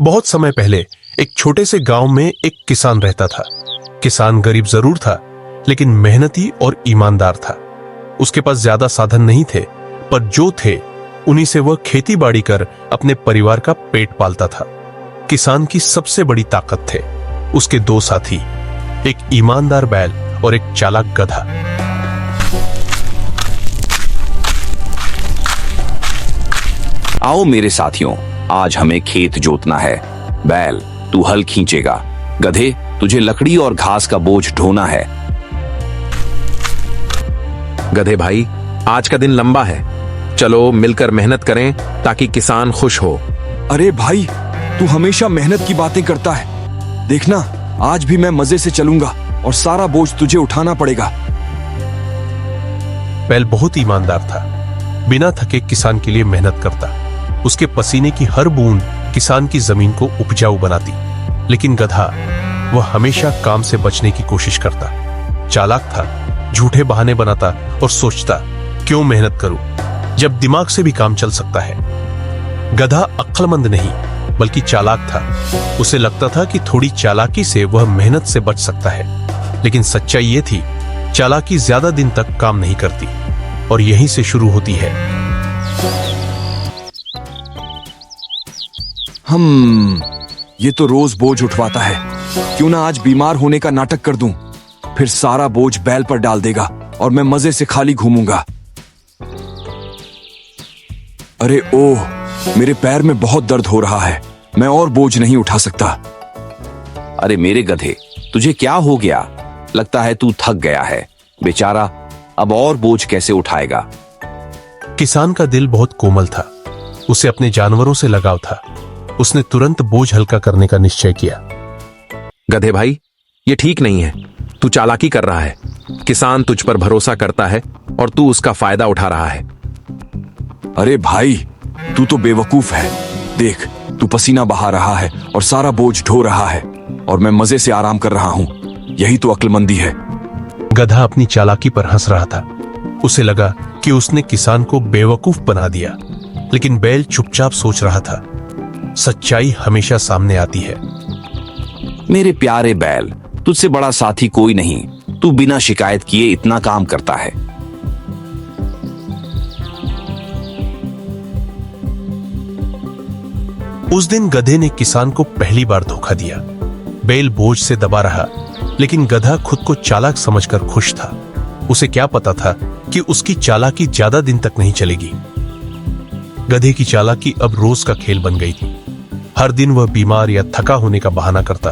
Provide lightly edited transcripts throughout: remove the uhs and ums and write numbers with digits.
बहुत समय पहले एक छोटे से गांव में एक किसान रहता था। किसान गरीब जरूर था, लेकिन मेहनती और ईमानदार था। उसके पास ज्यादा साधन नहीं थे, पर जो थे उन्हीं से वह खेती बाड़ी कर अपने परिवार का पेट पालता था। किसान की सबसे बड़ी ताकत थे उसके दो साथी, एक ईमानदार बैल और एक चालाक गधा। आओ मेरे साथियों, आज हमें खेत जोतना है। बैल, तू हल खींचेगा। गधे, तुझे लकड़ी और घास का बोझ ढोना है। गधे भाई, आज का दिन लंबा है, चलो मिलकर मेहनत करें ताकि किसान खुश हो। अरे भाई, तू हमेशा मेहनत की बातें करता है। देखना, आज भी मैं मजे से चलूंगा और सारा बोझ तुझे उठाना पड़ेगा। बैल बहुत ईमानदार था, बिना थके किसान के लिए मेहनत करता। उसके पसीने की हर बूंद किसान की जमीन को उपजाऊ बनाती। लेकिन गधा, वह हमेशा काम से बचने की कोशिश करता। चालाक था, झूठे बहाने बनाता और सोचता, क्यों मेहनत करूं जब दिमाग से भी काम चल सकता है। गधा अक्लमंद नहीं बल्कि चालाक था। उसे लगता था कि थोड़ी चालाकी से वह मेहनत से बच सकता है, लेकिन सच्चाई यह थी, चालाकी ज्यादा दिन तक काम नहीं करती और यहीं से शुरू होती है। ये तो रोज बोझ उठवाता है। क्यों ना आज बीमार होने का नाटक कर दूं, फिर सारा बोझ बैल पर डाल देगा और मैं मजे से खाली घूमूंगा। अरे ओह, मेरे पैर में बहुत दर्द हो रहा है, मैं और बोझ नहीं उठा सकता। अरे मेरे गधे, तुझे क्या हो गया? लगता है तू थक गया है। बेचारा, अब और बोझ कैसे उठाएगा? किसान का दिल बहुत कोमल था, उसे अपने जानवरों से लगाव था। उसने तुरंत बोझ हल्का करने का निश्चय किया। गधे भाई, ये ठीक नहीं है, तू चालाकी कर रहा है। किसान तुझ पर भरोसा करता है और तू उसका फायदा उठा रहा है। अरे भाई, तू तो बेवकूफ है। देख, तू पसीना बहा रहा है और सारा बोझ ढो रहा है और मैं मजे से आराम कर रहा हूं। यही तो अक्लमंदी है। गधा अपनी चालाकी पर हंस रहा था। उसे लगा कि उसने किसान को बेवकूफ बना दिया, लेकिन बैल चुपचाप सोच रहा था, सच्चाई हमेशा सामने आती है। मेरे प्यारे बैल, तुझसे बड़ा साथी कोई नहीं। तू बिना शिकायत किए इतना काम करता है। उस दिन गधे ने किसान को पहली बार धोखा दिया। बैल बोझ से दबा रहा, लेकिन गधा खुद को चालाक समझकर खुश था। उसे क्या पता था कि उसकी चालाकी ज्यादा दिन तक नहीं चलेगी। गधे की चालाकी अब रोज का खेल बन गई थी। हर दिन वह बीमार या थका होने का बहाना करता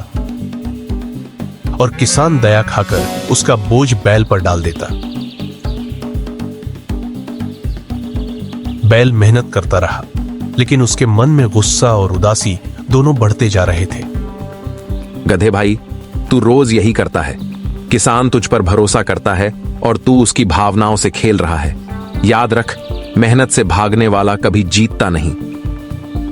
और किसान दया खाकर उसका बोझ बैल पर डाल देता। बैल मेहनत करता रहा, लेकिन उसके मन में गुस्सा और उदासी दोनों बढ़ते जा रहे थे। गधे भाई, तू रोज यही करता है। किसान तुझ पर भरोसा करता है और तू उसकी भावनाओं से खेल रहा है। याद रख, मेहनत से भागने वाला कभी जीतता नहीं।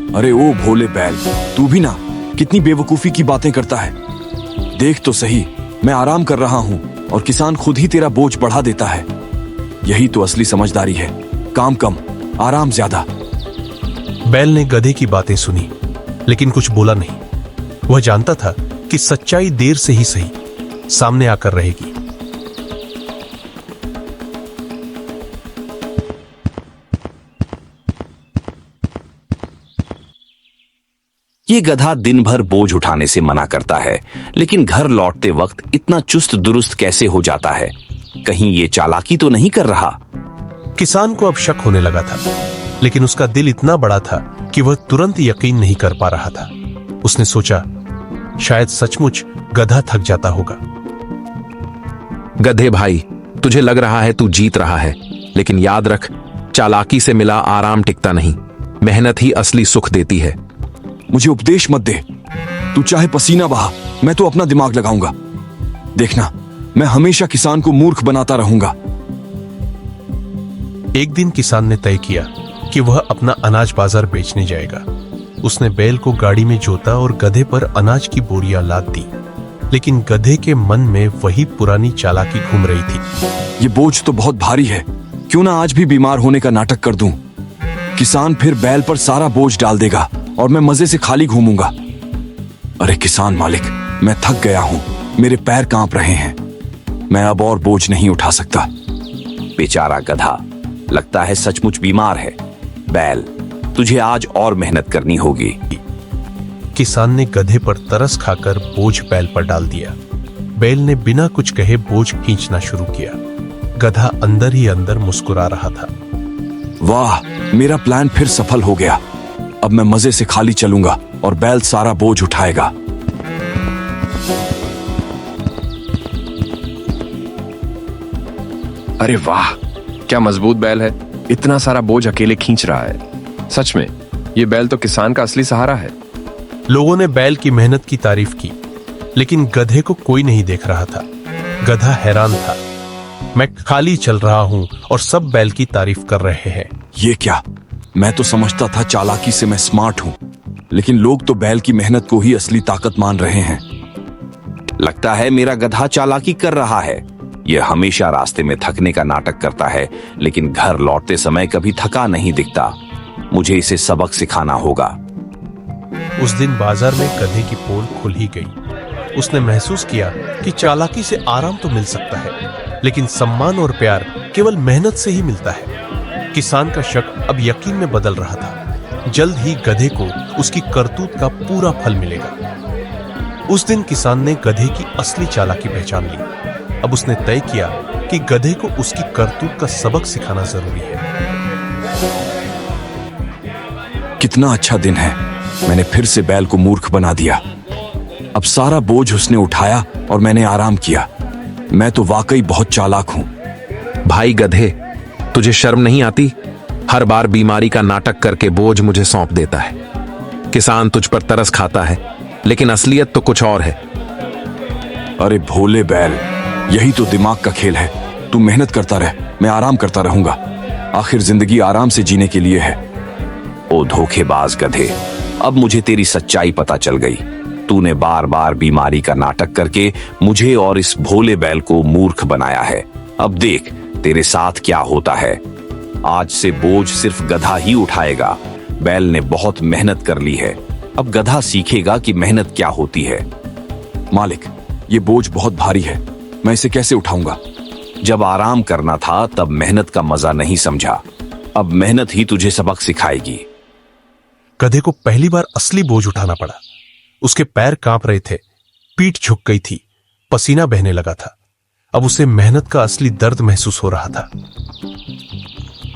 अरे ओ भोले बैल, तू भी ना कितनी बेवकूफी की बातें करता है। देख तो सही, मैं आराम कर रहा हूं और किसान खुद ही तेरा बोझ बढ़ा देता है। यही तो असली समझदारी है, काम कम, आराम ज्यादा। बैल ने गधे की बातें सुनी, लेकिन कुछ बोला नहीं। वह जानता था कि सच्चाई देर से ही सही सामने आकर रहेगी। ये गधा दिन भर बोझ उठाने से मना करता है, लेकिन घर लौटते वक्त इतना चुस्त दुरुस्त कैसे हो जाता है? कहीं ये चालाकी तो नहीं कर रहा? किसान को अब शक होने लगा था, लेकिन उसका दिल इतना बड़ा था कि वह तुरंत यकीन नहीं कर पा रहा था। उसने सोचा, शायद सचमुच गधा थक जाता होगा। गधे भाई, तुझे लग रहा है तू जीत रहा है, लेकिन याद रख, चालाकी से मिला आराम टिकता नहीं। मेहनत ही असली सुख देती है। मुझे उपदेश मत दे। तू चाहे पसीना बहा, मैं तो अपना दिमाग लगाऊंगा। देखना, मैं हमेशा किसान को मूर्ख बनाता रहूंगा। एक दिन किसान ने तय किया कि वह अपना अनाज बाजार बेचने जाएगा। उसने बैल को गाड़ी में जोता और गधे पर अनाज की बोरियां लाद दी, लेकिन गधे के मन में वही पुरानी चालाकी घूम रही थी। ये बोझ तो बहुत भारी है, क्यों ना आज भी बीमार होने का नाटक कर दूं। किसान फिर बैल पर सारा बोझ डाल देगा और मैं मजे से खाली घूमूंगा। अरे किसान मालिक, मैं थक गया हूँ, मेरे पैर कांप रहे हैं, मैं अब और बोझ नहीं उठा सकता। बेचारा गधा, लगता है सचमुच बीमार है। बैल, तुझे आज और मेहनत करनी होगी। किसान ने गधे पर तरस खाकर बोझ बैल पर डाल दिया। बैल ने बिना कुछ कहे बोझ खींचना शुरू किया। गधा अंदर ही अंदर मुस्कुरा रहा था। वाह, मेरा प्लान फिर सफल हो गया। अब मैं मजे से खाली चलूंगा और बैल सारा बोझ उठाएगा। अरे वाह, क्या मजबूत बैल है, इतना सारा बोझ अकेले खींच रहा है। सच में ये बैल तो किसान का असली सहारा है। लोगों ने बैल की मेहनत की तारीफ की, लेकिन गधे को कोई नहीं देख रहा था। गधा हैरान था। मैं खाली चल रहा हूं और सब बैल की तारीफ कर रहे हैं। ये क्या, मैं तो समझता था चालाकी से मैं स्मार्ट हूं, लेकिन लोग तो बैल की मेहनत को ही असली ताकत मान रहे हैं। लगता है मेरा गधा चालाकी कर रहा है। यह हमेशा रास्ते में थकने का नाटक करता है, लेकिन घर लौटते समय कभी थका नहीं दिखता। मुझे इसे सबक सिखाना होगा। उस दिन बाजार में गधे की पोल खुल ही गई। उसने महसूस किया कि चालाकी से आराम तो मिल सकता है, लेकिन सम्मान और प्यार केवल मेहनत से ही मिलता है। किसान का शक अब यकीन में बदल रहा था। जल्द ही गधे को उसकी करतूत का पूरा फल मिलेगा। उस दिन किसान ने गधे की असली चालाकी पहचान ली। अब उसने तय किया कि गधे को उसकी करतूत का सबक सिखाना जरूरी है। कितना अच्छा दिन है, मैंने फिर से बैल को मूर्ख बना दिया। अब सारा बोझ उसने उठाया और मैंने आराम किया। मैं तो वाकई बहुत चालाक हूं। भाई गधे, तुझे शर्म नहीं आती? हर बार बीमारी का नाटक करके बोझ मुझे सौंप देता है। किसान तुझ पर तरस खाता है, लेकिन असलियत तो कुछ और है। अरे भोले बैल, यही तो दिमाग का खेल है। तू मेहनत करता रह, मैं आराम करता रहूंगा। आखिर जिंदगी आराम से जीने के लिए है। ओ धोखेबाज गधे, अब मुझे तेरी सच्चाई पता चल गई। तूने बार बार बीमारी का नाटक करके मुझे और इस भोले बैल को मूर्ख बनाया है। अब देख तेरे साथ क्या होता है। आज से बोझ सिर्फ गधा ही उठाएगा। बैल ने बहुत मेहनत कर ली है, अब गधा सीखेगा कि मेहनत क्या होती है। मालिक, ये बोझ बहुत भारी है, मैं इसे कैसे उठाऊंगा? जब आराम करना था तब मेहनत का मजा नहीं समझा। अब मेहनत ही तुझे सबक सिखाएगी। गधे को पहली बार असली बोझ उठाना पड़ा। उसके पैर कांप रहे थे, पीठ झुक गई थी, पसीना बहने लगा था। अब उसे मेहनत का असली दर्द महसूस हो रहा था।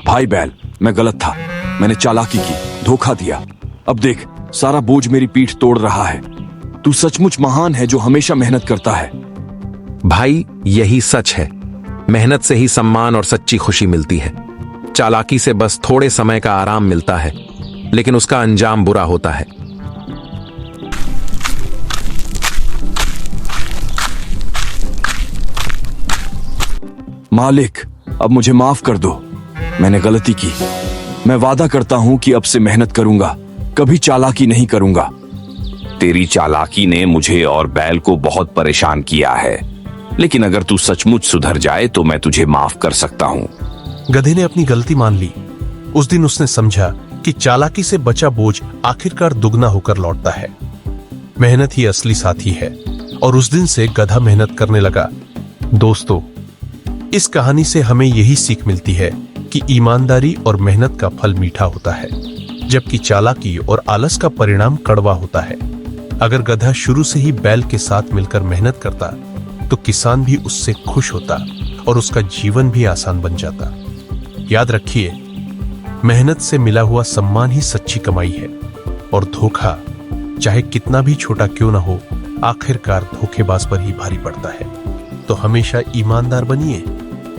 भाई बैल, मैं गलत था, मैंने चालाकी की, धोखा दिया। अब देख, सारा बोझ मेरी पीठ तोड़ रहा है। तू सचमुच महान है जो हमेशा मेहनत करता है। भाई, यही सच है। मेहनत से ही सम्मान और सच्ची खुशी मिलती है। चालाकी से बस थोड़े समय का आराम मिलता है, लेकिन उसका अंजाम बुरा होता है। मालिक, अब मुझे माफ कर दो, मैंने गलती की। मैं वादा करता हूं कि अब से मेहनत करूंगा, कभी चालाकी नहीं करूंगा। तेरी चालाकी ने मुझे और बैल को बहुत परेशान किया है, लेकिन अगर तू सचमुच सुधर जाए तो मैं तुझे माफ कर सकता हूं। गधे ने अपनी गलती मान ली। उस दिन उसने समझा कि चालाकी से बचा बोझ आखिरकार दुगना होकर लौटता है। मेहनत ही असली साथी है, और उस दिन से गधा मेहनत करने लगा। दोस्तों, इस कहानी से हमें यही सीख मिलती है कि ईमानदारी और मेहनत का फल मीठा होता है, जबकि चालाकी और आलस का परिणाम कड़वा होता है। अगर गधा शुरू से ही बैल के साथ मिलकर मेहनत करता तो किसान भी उससे खुश होता और उसका जीवन भी आसान बन जाता। याद रखिए, मेहनत से मिला हुआ सम्मान ही सच्ची कमाई है, और धोखा चाहे कितना भी छोटा क्यों ना हो, आखिरकार धोखेबाज पर ही भारी पड़ता है। तो हमेशा ईमानदार बनिए,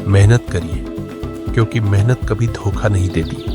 मेहनत करिए, क्योंकि मेहनत कभी धोखा नहीं देती।